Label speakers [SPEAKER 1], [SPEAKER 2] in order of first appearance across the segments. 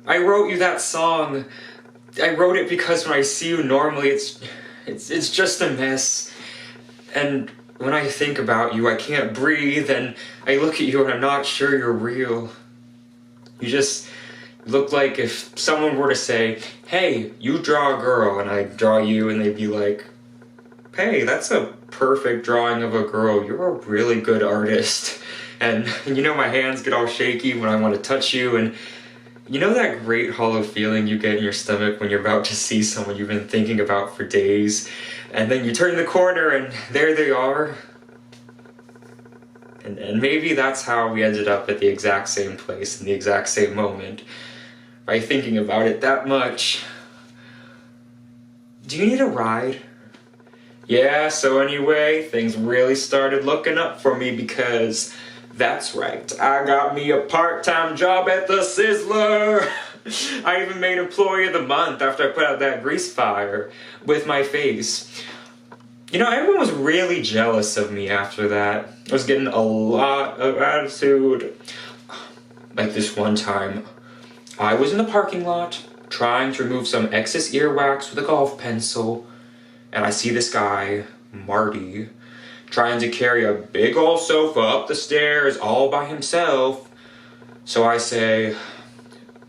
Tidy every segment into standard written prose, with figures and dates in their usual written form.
[SPEAKER 1] I wrote you that song. I wrote it because when I see you normally, it's just a mess. And when I think about you, I can't breathe, and I look at you and I'm not sure you're real. You just look like if someone were to say, hey, you draw a girl, and I draw you, and they'd be like, hey, that's a perfect drawing of a girl. You're a really good artist. And you know, my hands get all shaky when I want to touch you, and you know that great hollow feeling you get in your stomach when you're about to see someone you've been thinking about for days, and then you turn the corner and there they are? And maybe that's how we ended up at the exact same place in the exact same moment, by thinking about it that much. Do you need a ride? Yeah, so anyway, things really started looking up for me because, that's right, I got me a part-time job at the Sizzler! I even made Employee of the Month after I put out that grease fire with my face. You know, everyone was really jealous of me after that. I was getting a lot of attitude. Like this one time, I was in the parking lot trying to remove some excess earwax with a golf pencil, and I see this guy, Marty, trying to carry a big old sofa up the stairs all by himself. So I say,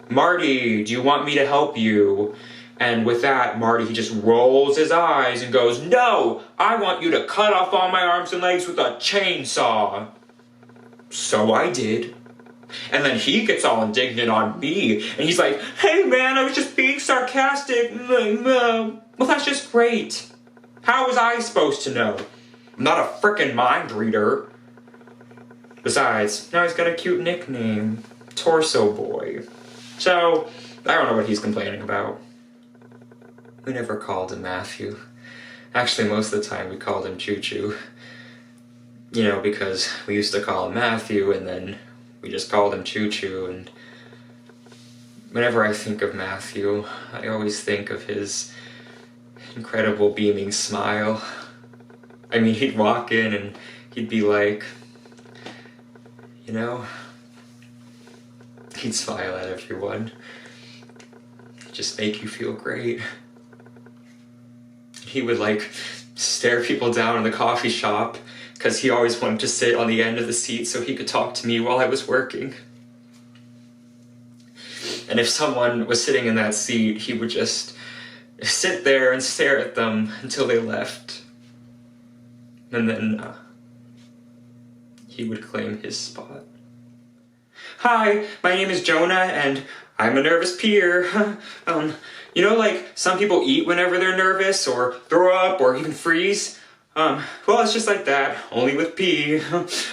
[SPEAKER 1] Marty, do you want me to help you? And with that, Marty, he just rolls his eyes and goes, no, I want you to cut off all my arms and legs with a chainsaw. So I did. And then he gets all indignant on me, and he's like, hey man, I was just being sarcastic. Well, that's just great. How was I supposed to know? I'm not a frickin' mind reader. Besides, now he's got a cute nickname, Torso Boy. So, I don't know what he's complaining about. We never called him Matthew. Actually, most of the time we called him Choo Choo. You know, because we used to call him Matthew, and then we just called him Choo Choo, and whenever I think of Matthew, I always think of his incredible beaming smile. I mean, he'd walk in and he'd be like, you know, he'd smile at everyone. Just make you feel great. He would like stare people down in the coffee shop because he always wanted to sit on the end of the seat so he could talk to me while I was working. And if someone was sitting in that seat, he would just sit there and stare at them until they left. And then he would claim his spot. Hi, my name is Jonah, and I'm a nervous peer. You know, like, some people eat whenever they're nervous, or throw up, or even freeze? Well, it's just like that, only with pee.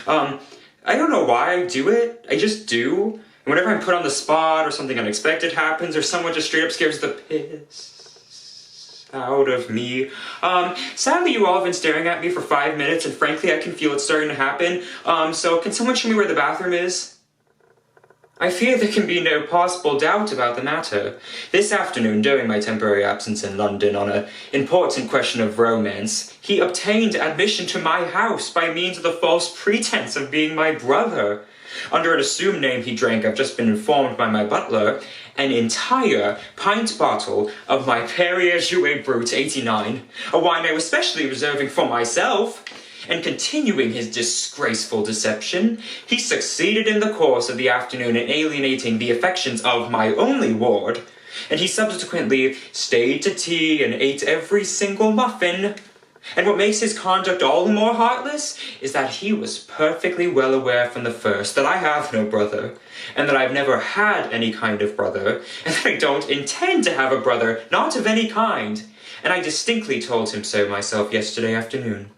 [SPEAKER 1] I don't know why I do it, I just do. And whenever I'm put on the spot, or something unexpected happens, or someone just straight up scares the piss out of me. Sadly, you all have been staring at me for 5 minutes, and frankly, I can feel it starting to happen. So can someone show me where the bathroom is? I fear there can be no possible doubt about the matter. This afternoon, during my temporary absence in London on an important question of romance, he obtained admission to my house by means of the false pretense of being my brother. Under an assumed name he drank, I've just been informed by my butler, an entire pint bottle of my Perrier Jouet Brut 89, a wine I was specially reserving for myself. And continuing his disgraceful deception, he succeeded in the course of the afternoon in alienating the affections of my only ward, and he subsequently stayed to tea and ate every single muffin. And what makes his conduct all the more heartless is that he was perfectly well aware from the first that I have no brother, and that I've never had any kind of brother, and that I don't intend to have a brother, not of any kind. And I distinctly told him so myself yesterday afternoon.